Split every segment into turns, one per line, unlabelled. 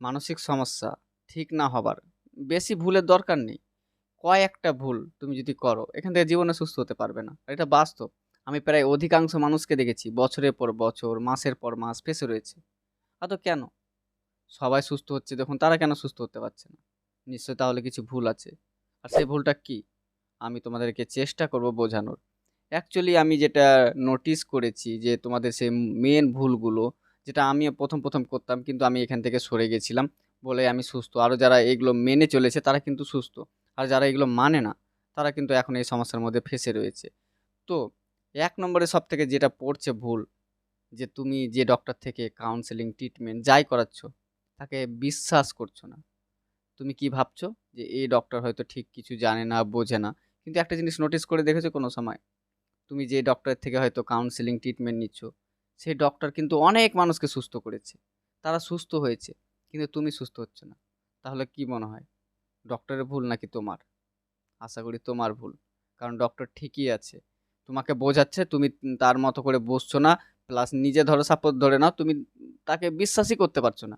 মানসিক সমস্যা ঠিক না হবার বেশি ভুলের দরকার নেই। কয়েকটা ভুল তুমি যদি করো, এখান থেকে জীবনে সুস্থ হতে পারবে না। এটা বাস্তব। আমি প্রায় অধিকাংশ মানুষকে দেখেছি বছরের পর বছর, মাসের পর মাস ফেঁসে রয়েছে। কেন? সবাই সুস্থ হচ্ছে দেখুন, তারা কেন সুস্থ হতে পারছে না? নিশ্চয়ই তাহলে কিছু ভুল আছে। আর সেই ভুলটা কি? আমি তোমাদেরকে চেষ্টা করব বোঝানোর। অ্যাকচুয়ালি আমি যেটা নোটিস করেছি যে তোমাদের সেই মেন ভুলগুলো, যেটা আমিও প্রথম করতাম, কিন্তু আমি এখান থেকে সরে গেছিলাম বলে আমি সুস্থ। আরও যারা এগুলো মেনে চলেছে তারা কিন্তু সুস্থ। আর যারা এগুলো মানে না, তারা কিন্তু এখন এই সমস্যার মধ্যে ফেঁসে রয়েছে। তো ১ নম্বরে সবথেকে যেটা পড়ছে ভুল, যে তুমি যে ডক্টর থেকে কাউন্সেলিং, ট্রিটমেন্ট যাই করাচ্ছ, তাকে বিশ্বাস করছো না। তুমি কি ভাবছো? যে এই ডক্টর হয়তো ঠিক কিছু জানে না, বোঝে না। কিন্তু একটা জিনিস নোটিস করে দেখেছো কোনো সময়? তুমি যে ডক্টরের থেকে হয়তো কাউন্সেলিং, ট্রিটমেন্ট নিচ্ছ, সেই ডক্টর কিন্তু অনেক মানুষকে সুস্থ করেছে। তারা সুস্থ হয়েছে। কিন্তু তুমি সুস্থ হচ্ছ না। তাহলে কি মনে হয়? ডক্টরের ভুল নাকি তোমার? আশা করি তোমার ভুল। কারণ ডক্টর ঠিকই আছে। তোমাকে বোঝাচ্ছে, তুমি তার মতো করে বসছো না। প্লাস নিজে ধরো, সাপোজ ধরে নাও তুমি তাকে বিশ্বাসই করতে পারছো না।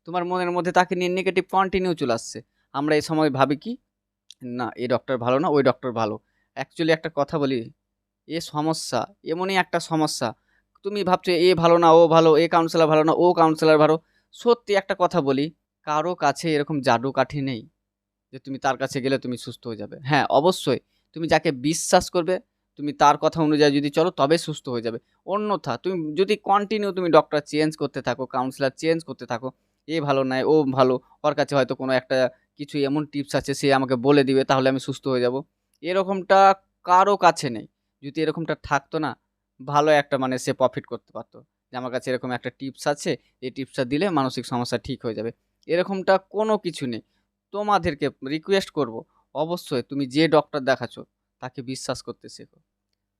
তোমার মনের মধ্যে তাকে নিয়ে নেগেটিভ কন্টিনিউ চলে আসছে। আমরা এই সময় ভাবি কি? না, এই ডক্টর ভালো না, ওই ডক্টর ভালো। অ্যাকচুয়ালি একটা কথা বলি, এ সমস্যা, এমনই একটা সমস্যা। তুমি ভাবছো এ ভালো না, ও ভালো, এ কাউন্সিলর ভালো না, ও কাউন্সিলর ভালো। সত্যি একটা কথা বলি, কারো কাছে এরকম জাদুকাঠি নেই যে তুমি তার কাছে গেলে তুমি সুস্থ হয়ে যাবে। হ্যাঁ, অবশ্যই তুমি যাকে বিশ্বাস করবে, তুমি তার কথা অনুযায়ী যদি চলো তবে সুস্থ হয়ে যাবে। অন্যথা তুমি যদি কন্টিনিউ তুমি ডক্টর চেঞ্জ করতে থাকো, কাউন্সিলর চেঞ্জ করতে থাকো, এ ভালো নয়, ও ভালো, ওর কাছে হয়তো কোনো একটা কিছু এমন টিপস আছে সে আমাকে বলে দিবে তাহলে আমি সুস্থ হয়ে যাব। এরকমটা কারো কাছে নেই। যদি এরকমটা থাকতো না, ভালো একটা মানে সে প্রফিট করতে পারতো। যে আমার কাছে এরকম একটা টিপস আছে, এই টিপসটা দিলে মানসিক সমস্যা ঠিক হয়ে যাবে। এরকমটা কোনো কিছু নেই। তোমাদেরকে রিকোয়েস্ট করব, অবশ্যই তুমি যে ডক্টর দেখাচ্ছ তাকে বিশ্বাস করতে শেখো।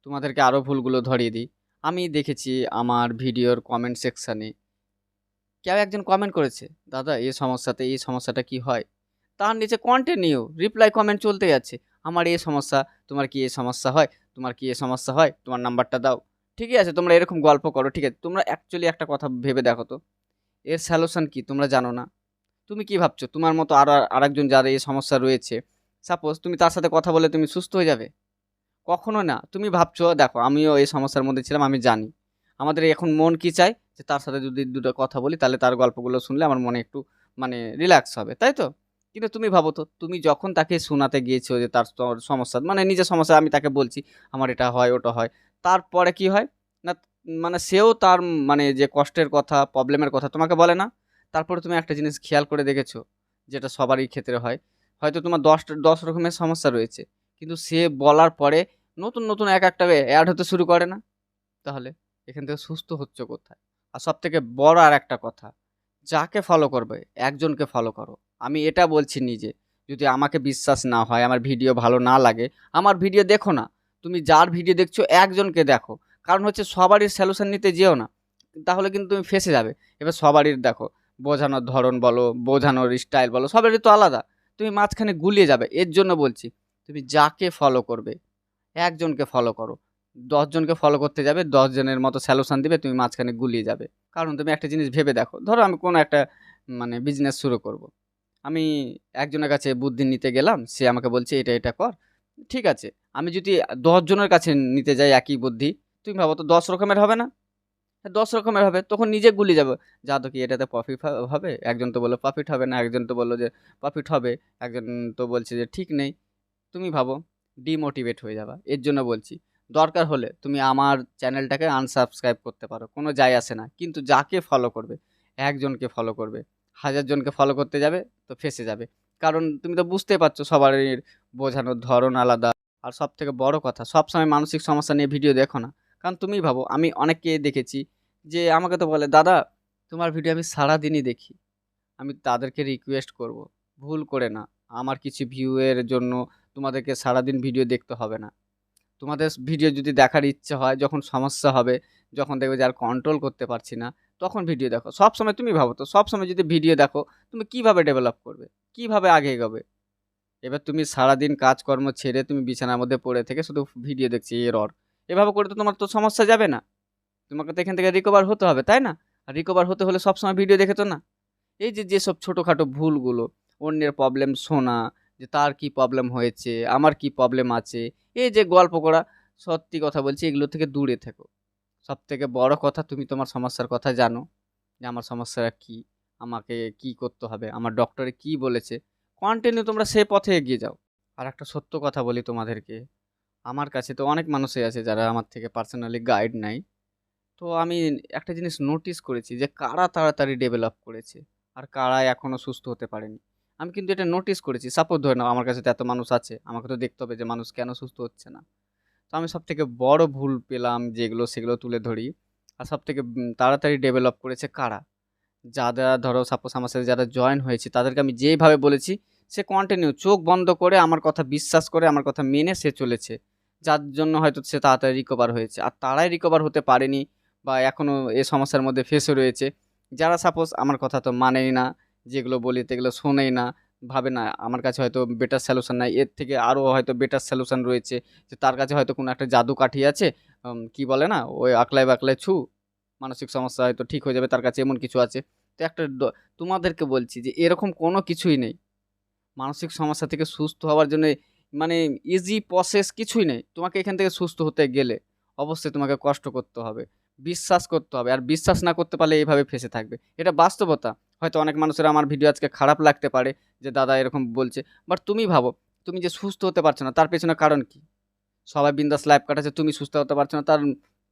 তোমাদেরকে আরও ভুলগুলো ধরিয়ে দিই। আমি দেখেছি আমার ভিডিওর কমেন্ট সেকশানে কেউ একজন কমেন্ট করেছে, দাদা এই সমস্যাতে এই সমস্যাটা কি হয়? তার নিচে কন্টিনিউ রিপ্লাই কমেন্ট চলতে যাচ্ছে, আমার এই সমস্যা, তোমার কি এই সমস্যা হয়, তোমার কি এই সমস্যা হয়, তোমার নাম্বারটা দাও। ঠিকই আছে, তোমরা এরকম গল্প করো, ঠিক আছে, তোমরা অ্যাকচুয়ালি একটা কথা ভেবে দেখো তো, এর সলিউশন কি তোমরা জানো না? তুমি কি ভাবছো তোমার মতো আরেকজন যার এই সমস্যা রয়েছে, সাপোজ তুমি তার সাথে কথা বলে তুমি সুস্থ হয়ে যাবে? কখনো না। তুমি ভাবছো, দেখো আমিও এই সমস্যার মধ্যে ছিলাম, আমি জানি। আমাদের এখন মন কি চায়? যে তার সাথে যদি ২ টা কথা বলি তাহলে তার গল্পগুলো শুনলে আমার মনে একটু মানে রিল্যাক্স হবে, তাই তো? কিন্তু তুমি ভাবো তো, তুমি যখন তাকে শোনাতে গিয়েছো যে তার সমস্যা, মানে নিজের সমস্যা আমি তাকে বলছি, আমার এটা হয়, ওটা হয়। তারপরে কি হয়? না, মানে সেও তার মানে যে কষ্টের কথা, প্রবলেমের কথা তোমাকে বলে না। তারপরে তুমি একটা জিনিস খেয়াল করে দেখেছো? যেটা সবারই ক্ষেত্রে হয়। হয়তো তোমার ১০ রকমের সমস্যা রয়েছে। কিন্তু সে বলার পরে নতুন এক একটা এড হতে শুরু করে না? তাহলে এখান থেকে সুস্থ হচ্ছ কোথায়? আর সবথেকে বড় আরেকটা কথা, যাকে ফলো করবে, একজনকে ফলো করো। আমি এটা বলছি নিজে, যদি আমাকে বিশ্বাস না হয়, আমার ভিডিও ভালো না লাগে, আমার ভিডিও দেখো না। তুমি যার ভিডিও দেখছো একজনকে দেখো। কারণ হচ্ছে সবারই সলিউশন নিতে যেও না। তাহলে কিন্তু তুমি ফেঁসে যাবে। এবার সবারই দেখো, বোঝানোর ধরন বলো, বোঝানোর স্টাইল বলো, সবারই তো আলাদা। তুমি মাঝখানে গুলিয়ে যাবে। এর জন্য বলছি, তুমি যাকে ফলো করবে, একজনকে ফলো করো। ১০ জনকে ফলো করতে যাবে, ১০ জনের মতো সলিউশন দিবে, তুমি মাঝখানে গুলিয়ে যাবে। কারণ তুমি একটা জিনিস ভেবে দেখো, ধরো আমি কোনো একটা মানে বিজনেস শুরু করব। আমি একজনের কাছে বুদ্ধি নিতে গেলাম, সে আমাকে বলছে এটা কর। ঠিক আছে। আমি যদি ১০ জনের কাছে নিতে যাই একই বুদ্ধি, তুমি ভাবো তো ১০ রকমের হবে না? ১০ রকমের হবে। তখন নিজে গুলিয়ে যাবে। যা তো কি এটাতে প্রফিট হবে? একজন তো বলল প্রফিট হবে না, একজন তো বলল যে প্রফিট হবে, একজন তো বলছে যে ঠিক নেই। তুমি ভাবো, ডিমোটিভেট হয়ে যাবা। এর জন্য বলছি, দরকার হলে তুমি আমার চ্যানেলটাকে আনসাবস্ক্রাইব করতে পারো, কোনো যায় আসে না। কিন্তু যাকে ফলো করবে, একজনকে ফলো করবে। ১০০০ জনকে ফলো করতে যাবে তো ফেঁসে যাবে। কারণ তুমি তো বুঝতেই পারছো সবারই বোঝানোর ধরন আলাদা। আর সবথেকে বড় কথা, সবসময় মানসিক সমস্যা নিয়ে ভিডিও দেখো না। কারণ তুমি ভাবো, আমি অনেককে দেখেছি যে আমাকে তো বলে, "দাদা তোমার ভিডিও আমি সারাদিনই দেখি।" আমি তাদেরকে রিকোয়েস্ট করব, ভুল করে না। আমার কিছু ভিউ এর জন্য তোমাদেরকে সারাদিন ভিডিও দেখতে হবে না। তোমাদের ভিডিও যদি দেখার ইচ্ছে হয়, যখন সমস্যা হবে, যখন দেখবে যে আর কন্ট্রোল করতে পারছি না, তখন ভিডিও দেখো। সবসময় তুমি ভাবো তো, সবসময় যদি ভিডিও দেখো, তুমি কিভাবে ডেভেলপ করবে? কিভাবে আগে এগোবে? এবার তুমি সারাদিন কাজকর্ম ছেড়ে তুমি বিছানার মধ্যে পড়ে থেকে শুধু ভিডিও দেখছি এরর। এভাবে করে তো তোমার তো সমস্যা যাবে না। তোমাকে তো এখান থেকে রিকভার হতে হবে, তাই না? আর রিকভার হতে হলে সবসময় ভিডিও দেখে তো না। এই যে যেসব ছোটোখাটো ভুলগুলো, অন্যের প্রবলেম শোনা, যে তার কি প্রবলেম হয়েছে, আমার কি প্রবলেম আছে, এই যে গল্প করা, সত্যি কথা বলছি এগুলো থেকে দূরে থেকো। সবথেকে বড় কথা, তুমি তোমার সমস্যার কথা জানো যে আমার সমস্যাটা কী, আমাকে কি করতে হবে, আমার ডক্টরে কি বলেছে। কন্টিনিউ তোমরা সে পথে এগিয়ে যাও। আর একটা সত্য কথা বলি তোমাদেরকে, আমার কাছে তো অনেক মানুষই আছে যারা আমার থেকে পার্সোনালি গাইড নেয়। তো আমি একটা জিনিস নোটিস করেছি যে কারা তাড়াতাড়ি ডেভেলপ করেছে আর কারা এখনো সুস্থ হতে পারেনি। আমি কিন্তু এটা নোটিস করেছি। সাপোজ ধরে নাও আমার কাছে তো এত মানুষ আছে, আমাকে তো দেখতে হবে যে মানুষ কেন সুস্থ হচ্ছে না। তো আমি সবথেকে বড় ভুল পেলাম যেগুলো সেগুলো তুলে ধরি। আর সবথেকে তাড়াতাড়ি ডেভেলপ করেছে কারা? যারা ধরো সাপোজ আমার সাথে যারা জয়েন হয়েছে তাদেরকে আমি যেইভাবে বলেছি, সে কন্টিনিউ চোখ বন্ধ করে আমার কথা বিশ্বাস করে আমার কথা মেনে সে চলেছে। যার জন্য হয়তো সে তাড়াতাড়ি রিকভার হয়েছে। আর তারাই রিকভার হতে পারেনি বা এখনও এ সমস্যার মধ্যে ফেঁসে রয়েছে, যারা সাপোজ আমার কথা তো মানেই না, যেগুলো বলি তেগুলো শোনেই না, ভাবে না আমার কাছে হয়তো বেটার সলিউশন নাই, এর থেকে আরও হয়তো বেটার সলিউশন রয়েছে, যে তার কাছে হয়তো কোনো একটা জাদু কাঠি আছে, কি বলে না, ওই আকলায় বাকলায় ছু, মানসিক সমস্যা হয়তো ঠিক হয়ে যাবে, তার কাছে এমন কিছু আছে। তো একটা তোমাদেরকে বলছি যে এরকম কোনো কিছুই নেই। মানসিক সমস্যা থেকে সুস্থ হওয়ার জন্য মানে ইজি প্রসেস কিছুই নেই। তোমাকে এখান থেকে সুস্থ হতে গেলে অবশ্যই তোমাকে কষ্ট করতে হবে, বিশ্বাস করতে হবে। আর বিশ্বাস না করতে পারলে এইভাবে ফেঁসে থাকবে। এটা বাস্তবতা। হয়তো অনেক মানুষের আমার ভিডিও আজকে খারাপ লাগতে পারে যে দাদা এরকম বলছে। বাট তুমি ভাবো, তুমি যে সুস্থ হতে পারছো না তার পেছনে কারণ কি? সবাই বিন্দাস লাইফ কাটাচ্ছে, তুমি সুস্থ হতে পারছো না, তার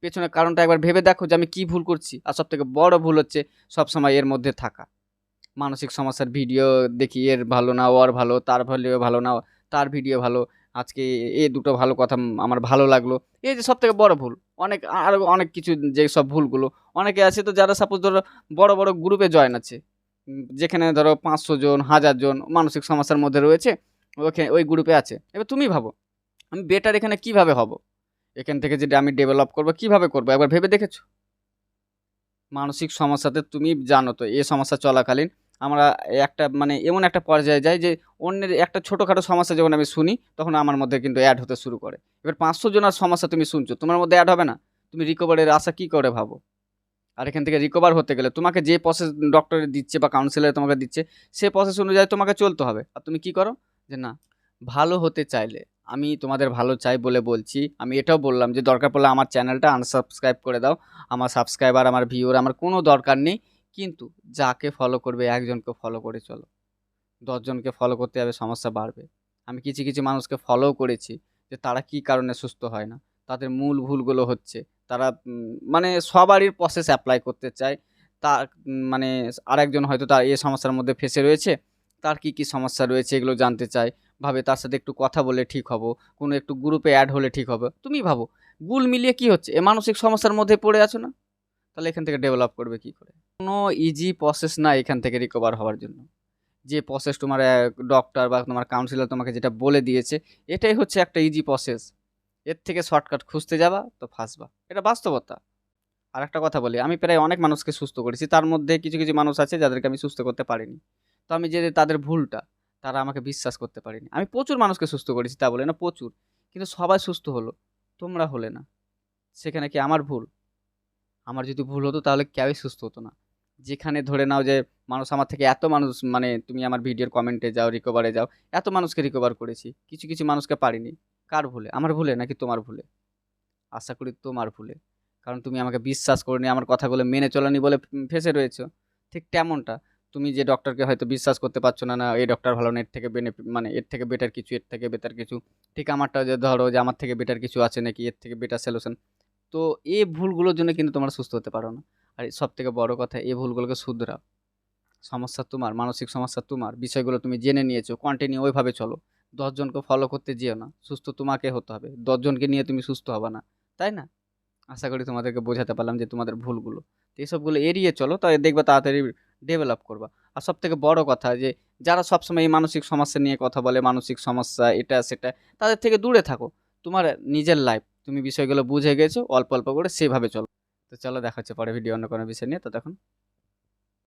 পেছনের কারণটা একবার ভেবে দেখো যে আমি কি ভুল করছি। আর সবথেকে বড় ভুল হচ্ছে সবসময় এর মধ্যে থাকা। মানসিক সমস্যার ভিডিও দেখি, এর ভালো না, ওর ভালো, তার ভিডিও ভালো না, তার ভিডিও ভালো। আজকে এ দুটো ভালো কথা আমার ভালো লাগলো। এই যে সবথেকে বড় ভুল। অনেক আরও অনেক কিছু যেসব ভুলগুলো, অনেকে আছে তো যারা সাপোজ ধরো বড়, বড় গ্রুপে জয়েন আছে। যেখানে ধরো ৫০০ জন, ১০০০ জন মানসিক সমস্যার মধ্যে রয়েছে, ওই গ্রুপে আছে। এবার তুমি ভাবো, আমি বেটার এখানে কিভাবে হব? এখান থেকে যদি আমি ডেভেলপ করবো, কিভাবে করবো একবার ভেবে দেখেছো? মানসিক সমস্যাতে তুমি জানো তো এ সমস্যা চলাকালীন আমরা একটা মানে এমন একটা পর্যায়ে যাই যে অন্যের একটা ছোটোখাটো সমস্যা যখন আমি শুনি তখন আমার মধ্যে কিন্তু অ্যাড হতে শুরু করে। এবার ৫০০ জনের সমস্যা তুমি শুনছো, তোমার মধ্যে অ্যাড হবে না? তুমি রিকভারের আশা কী করে ভাবো? আর এখান থেকে রিকভার হতে গেলে তোমাকে যে প্রসেস ডক্টর দিচ্ছে বা কাউন্সিলর তোমাকে দিচ্ছে, সে প্রসেস অনুযায়ী তোমাকে চলতে হবে। আর তুমি কি করো? যে না, ভালো হতে চাইলে, আমি তোমাদের ভালো চাই বলে বলছি। আমি এটাও বললাম যে দরকার পড়লে আমার চ্যানেলটা আনসাবস্ক্রাইব করে দাও। আমার সাবস্ক্রাইবার, আমার ভিউয়ার আমার কোনো দরকার নেই। কিন্তু যাকে ফলো করবে একজনকে ফলো করে চলো। ১০ জনকে ফলো করতে যাবে সমস্যা বাড়বে। আমি কিছু, কিছু মানুষকে ফলোও করেছি যে তারা কি কারণে সুস্থ হয় না। তাদের মূল ভুলগুলো হচ্ছে তারা মানে সবারই প্রসেস এপ্লাই করতে চায়। তার মানে আরেকজন হয়তো তার এই সমস্যার মধ্যে ফেঁসে রয়েছে। তার কি, কি সমস্যা রয়েছে এগুলো জানতে চায়। ভাবে তার সাথে একটু কথা বলে ঠিক হবো। কোনো একটু গ্রুপে এড হলে ঠিক হবে। তুমি ভাবো, গুল মিলিয়ে কি হচ্ছে? এ মানসিক সমস্যার মধ্যে পড়ে আছো না? তাহলে এখান থেকে ডেভেলপ করবে কি করে? কোনো ইজি প্রসেস না এখান থেকে রিকভার হওয়ার জন্য। যে প্রসেস তোমার ডক্টর বা তোমার কাউন্সিলর তোমাকে যেটা বলে দিয়েছে, এটাই হচ্ছে একটা ইজি প্রসেস। এর থেকে শর্টকাট খুঁজতে যাবা তো ফাঁসবা। এটা বাস্তবতা। আরেকটা কথা বলি, আমি প্রায় অনেক মানুষকে সুস্থ করেছি। তার মধ্যে কিছু, কিছু মানুষ আছে যাদেরকে আমি সুস্থ করতে পারিনি। তো আমি যে তাদের ভুলটা, তারা আমাকে বিশ্বাস করতে পারেনি। আমি প্রচুর মানুষকে সুস্থ করেছি, তা বলে না, প্রচুর। কিন্তু সবাই সুস্থ হলো, তোমরা হলে না। সেখানে কি আমার ভুল? আমার যদি ভুল হতো তাহলে কেউই সুস্থ হতো না। যেখানে ধরে নাও যে মানুষ আমার থেকে এত মানুষ মানে তুমি আমার ভিডিওর কমেন্টে যাও, রিকভারে যাও, এত মানুষকে রিকভার করেছি। কিছু, কিছু মানুষকে পারিনি। কার ভুলে? আমার ভুলে নাকি তোমার ভুলে? আশা করি তোমার ভুলে। কারণ তুমি আমাকে বিশ্বাস করোনি, আমার কথাগুলো মেনে চলোনি বলে ফেঁসে রয়েছো। ঠিক তেমনটা তুমি যে ডক্টরকে হয়তো বিশ্বাস করতে পারছো না, না এই ডক্টর ভালো না, এর থেকে মানে এর থেকে বেটার কিছু, এর থেকে বেটার কিছু। ঠিক আমারটাও যে ধরো যে আমার থেকে বেটার কিছু আছে নাকি, এর থেকে বেটার সলিউশন। তো এই ভুলগুলোর জন্য কিন্তু তোমরা সুস্থ হতে পারো না। আর সবথেকে বড় কথা, এই ভুলগুলোকে শুধরাও। সমস্যা তোমার, মানসিক সমস্যা তোমার। বিষয়গুলো তুমি জেনে নিয়েছো, কন্টিনিউ ওইভাবে চলো। ১০ জনকে ফলো করতে যেও না। সুস্থ তোমাকে হতে হবে। ১০ জনকে নিয়ে তুমি সুস্থ হবা না। তাই না? আশা করি তোমাদেরকে বোঝাতে পারলাম যে তোমাদের ভুলগুলো। তো এসবগুলো এড়িয়ে চলো, তাহলে দেখবা তাড়াতাড়ি ডেভেলপ করবা। আর সবথেকে বড় কথা যে যারা সবসময় এই মানসিক সমস্যা নিয়ে কথা বলে, মানসিক সমস্যা এটা সেটা, তাদের থেকে দূরে থাকো। তোমার নিজের লাইফ, তুমি বিষয়গুলো বুঝে গেছো, অল্প, অল্প করে সেভাবে চলো। তো চলো দেখা হচ্ছে পরে ভিডিও অন্য কোনো বিষয় নিয়ে। ততক্ষণ